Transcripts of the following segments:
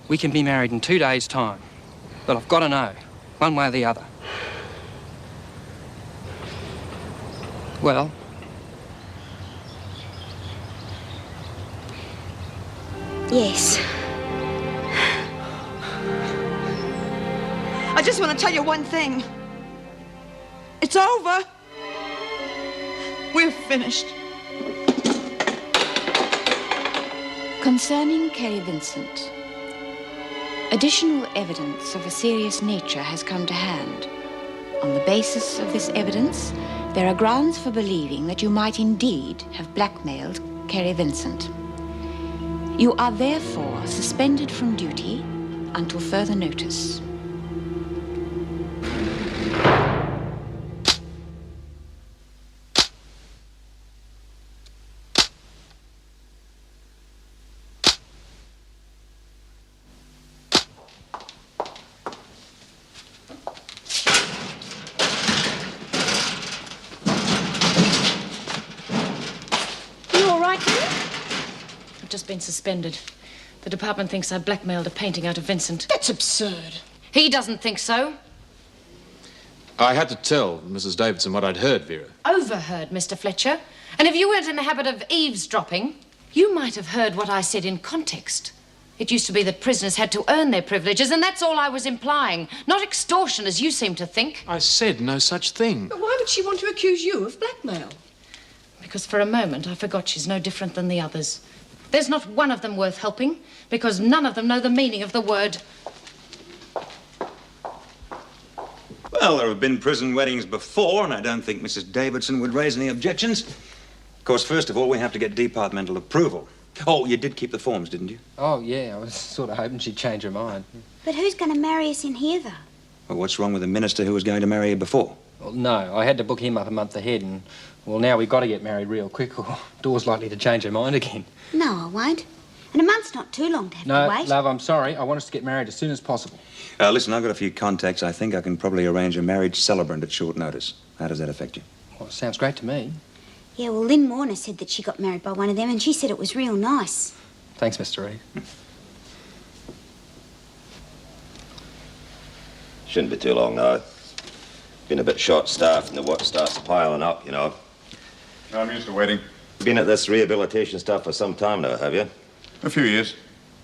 We can be married in 2 days' time. But I've got to know, one way or the other. Well? Yes. I just want to tell you one thing. It's over. We're finished. Concerning Kerry Vincent, additional evidence of a serious nature has come to hand. On the basis of this evidence, there are grounds for believing that you might indeed have blackmailed Kerry Vincent. You are therefore suspended from duty until further notice. Just been suspended. The department thinks I blackmailed a painting out of Vincent. That's absurd. He doesn't think so. I had to tell Mrs. Davidson what I'd heard, Vera. Overheard, Mr. Fletcher. And if you weren't in the habit of eavesdropping, you might have heard what I said in context. It used to be that prisoners had to earn their privileges, and that's all I was implying. Not extortion, as you seem to think. I said no such thing. But why would she want to accuse you of blackmail? Because for a moment I forgot she's no different than the others. There's not one of them worth helping, because none of them know the meaning of the word. Well, there have been prison weddings before, and I don't think Mrs. Davidson would raise any objections. Of course, first of all, we have to get departmental approval. Oh, you did keep the forms, didn't you? Oh, yeah, I was sort of hoping she'd change her mind. But who's going to marry us in here, though? Well, what's wrong with the minister who was going to marry you before? Well, no, I had to book him up a month ahead, and, well, now we've got to get married real quick, or Dawn's likely to change her mind again. No, I won't. And a month's not too long to have to wait. No, love, I'm sorry. I want us to get married as soon as possible. Listen, I've got a few contacts. I think I can probably arrange a marriage celebrant at short notice. How does that affect you? Well, it sounds great to me. Yeah, well, Lynn Warner said that she got married by one of them, and she said it was real nice. Thanks, Mr. Reed. Shouldn't be too long now. Been a bit short-staffed and the work starts piling up, you know. I'm used to waiting. Been at this rehabilitation stuff for some time now, have you? A few years.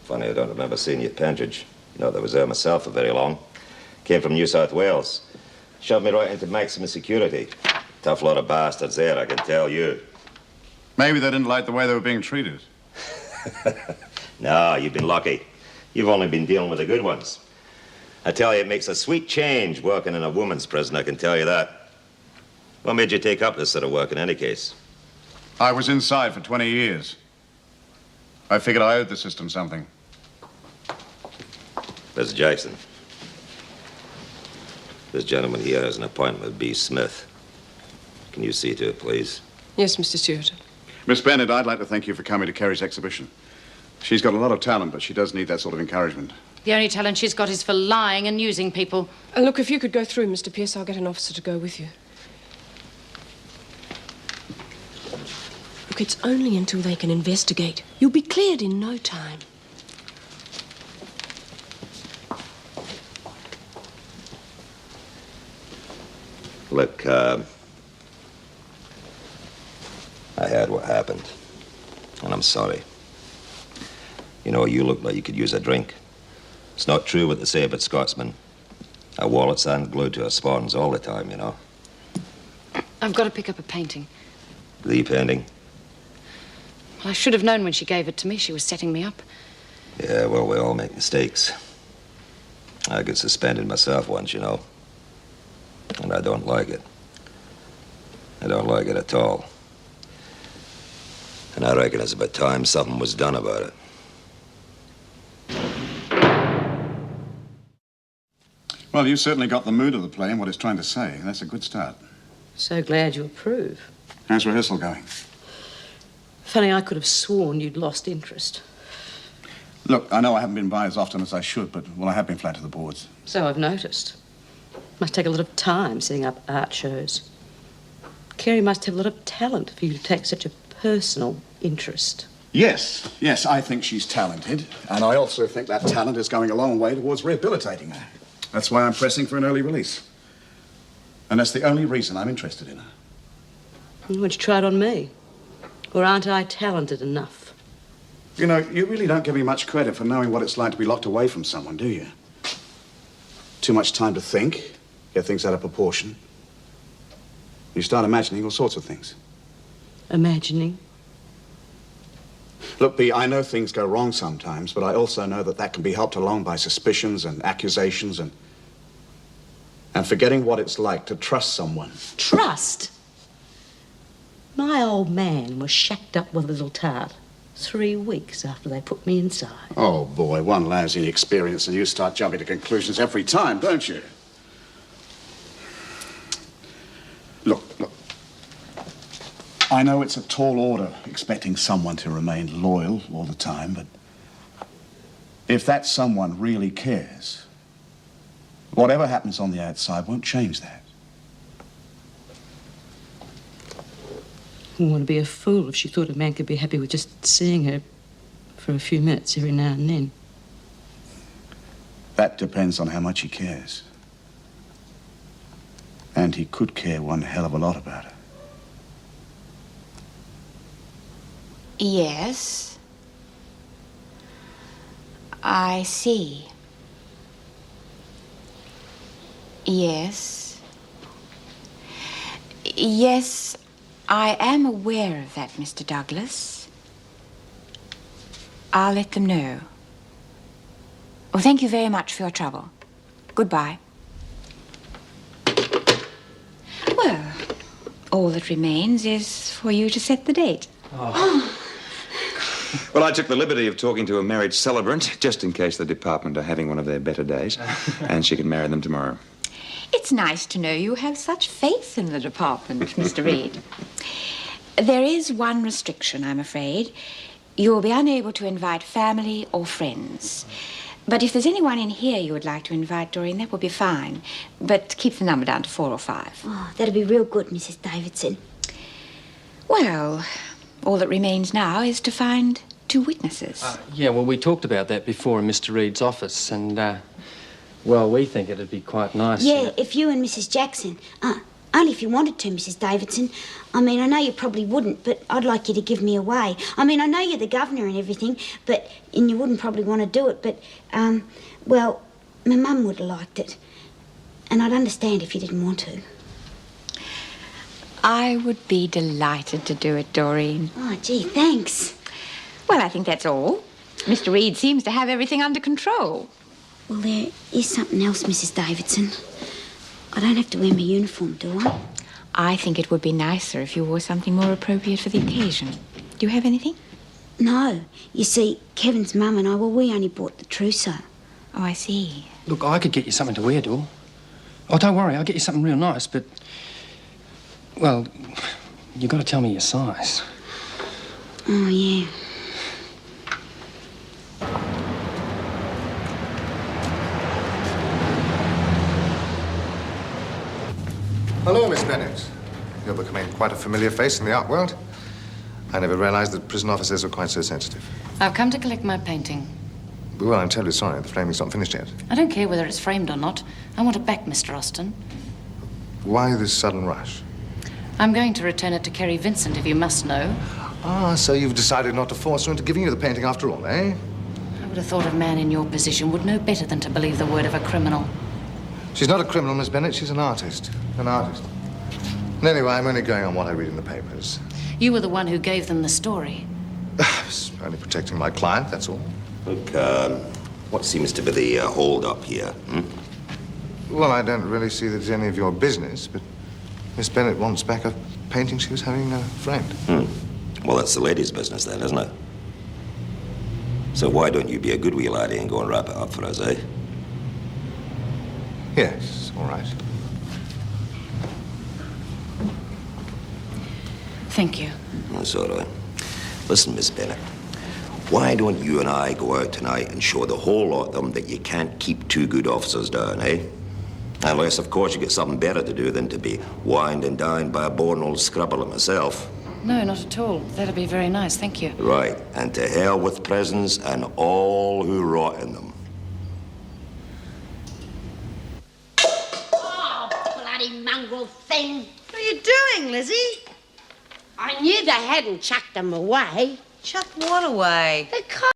Funny, I don't remember seeing you at Pentridge. You know, I was there myself for very long. Came from New South Wales. Shoved me right into maximum security. Tough lot of bastards there, I can tell you. Maybe they didn't like the way they were being treated. No, you've been lucky. You've only been dealing with the good ones. I tell you, it makes a sweet change working in a woman's prison, I can tell you that. What made you take up this sort of work in any case? I was inside for 20 years. I figured I owed the system something. Mr. Jackson. This gentleman here has an appointment with B. Smith. Can you see to it, please? Yes, Mr. Stewart. Miss Bennett, I'd like to thank you for coming to Kerry's exhibition. She's got a lot of talent, but she does need that sort of encouragement. The only talent she's got is for lying and using people. Look, if you could go through, Mr. Pierce, I'll get an officer to go with you. Look, it's only until they can investigate. You'll be cleared in no time. Look, I heard what happened, and I'm sorry. You know, you look like you could use a drink. It's not true what they say about Scotsmen. Our wallets aren't glued to our spawns all the time, you know. I've got to pick up a painting. The painting? Well, I should have known when she gave it to me. She was setting me up. Yeah, well, we all make mistakes. I got suspended myself once, you know. And I don't like it. I don't like it at all. And I reckon it's about time something was done about it. Well, you certainly got the mood of the play and what it's trying to say. That's a good start. So glad you approve. How's rehearsal going? Funny, I could have sworn you'd lost interest. Look, I know I haven't been by as often as I should, but, well, I have been flat to the boards. So I've noticed. Must take a lot of time setting up art shows. Kerry must have a lot of talent for you to take such a personal interest. Yes, I think she's talented. And I also think that talent is going a long way towards rehabilitating her. That's why I'm pressing for an early release. And that's the only reason I'm interested in her. Why don't you try it on me? Or aren't I talented enough? You know, you really don't give me much credit for knowing what it's like to be locked away from someone, do you? Too much time to think, get things out of proportion. You start imagining all sorts of things. Imagining? Look, Bea, I know things go wrong sometimes, but I also know that can be helped along by suspicions and accusations and forgetting what it's like to trust someone. Trust? My old man was shacked up with a little tart 3 weeks after they put me inside. Oh, boy, one lousy experience and you start jumping to conclusions every time, don't you? Look. I know it's a tall order expecting someone to remain loyal all the time, but if that someone really cares, whatever happens on the outside won't change that. I wouldn't want to be a fool if she thought a man could be happy with just seeing her for a few minutes every now and then. That depends on how much he cares. And he could care one hell of a lot about her. Yes. I see. Yes. Yes, I am aware of that, Mr. Douglas. I'll let them know. Well, thank you very much for your trouble. Goodbye. Well, all that remains is for you to set the date. Well, I took the liberty of talking to a marriage celebrant, just in case the department are having one of their better days, and she can marry them tomorrow. It's nice to know you have such faith in the department, Mr. Reed. There is one restriction, I'm afraid. You'll be unable to invite family or friends. But if there's anyone in here you would like to invite, Doreen, that would be fine. But keep the number down to 4 or 5. Oh, that'd be real good, Mrs. Davidson. Well, all that remains now is to find 2 witnesses. Yeah, well, we talked about that before in Mr. Reed's office, and, well, we think it'd be quite nice. Yeah, if you and Mrs. Jackson. Only if you wanted to, Mrs. Davidson. I mean, I know you probably wouldn't, but I'd like you to give me away. I mean, I know you're the governor and everything, and you wouldn't probably want to do it, but, well, my mum would have liked it. And I'd understand if you didn't want to. I would be delighted to do it, Doreen. Oh, gee, thanks. Well, I think that's all. Mr. Reed seems to have everything under control. Well, there is something else, Mrs. Davidson. I don't have to wear my uniform, do I? I think it would be nicer if you wore something more appropriate for the occasion. Do you have anything? No. You see, Kevin's mum and I, well, we only bought the trousseau. Oh, I see. Look, I could get you something to wear, Dor. Oh, don't worry, I'll get you something real nice, but... Well, you've got to tell me your size. Oh, yeah. Hello, Miss Bennett. You're becoming quite a familiar face in the art world. I never realized that prison officers were quite so sensitive. I've come to collect my painting. Well, I'm terribly sorry. The framing's not finished yet. I don't care whether it's framed or not. I want it back, Mr. Austin. Why this sudden rush? I'm going to return it to Kerry Vincent, if you must know. Ah, so you've decided not to force her into giving you the painting after all, eh? I would have thought a man in your position would know better than to believe the word of a criminal. She's not a criminal, Miss Bennett. She's an artist. An artist. And anyway, I'm only going on what I read in the papers. You were the one who gave them the story. I was only protecting my client, that's all. Look, what seems to be the hold-up here? Well, I don't really see that it's any of your business, but Miss Bennett wants back a painting she was having framed. Well, that's the lady's business then, isn't it? So why don't you be a good wee laddie and go and wrap it up for us, eh? Yes, all right. Thank you. That's all right. Listen, Miss Bennett, why don't you and I go out tonight and show the whole lot of them that you can't keep 2 good officers down, eh? Unless, of course, you get something better to do than to be wined and dined by a born old scrubber like myself. No, not at all. That'd be very nice, thank you. Right, and to hell with prisons and all who rot in them. Oh, bloody mongrel thing. What are you doing, Lizzie? I knew they hadn't chucked them away. Chuck what away? The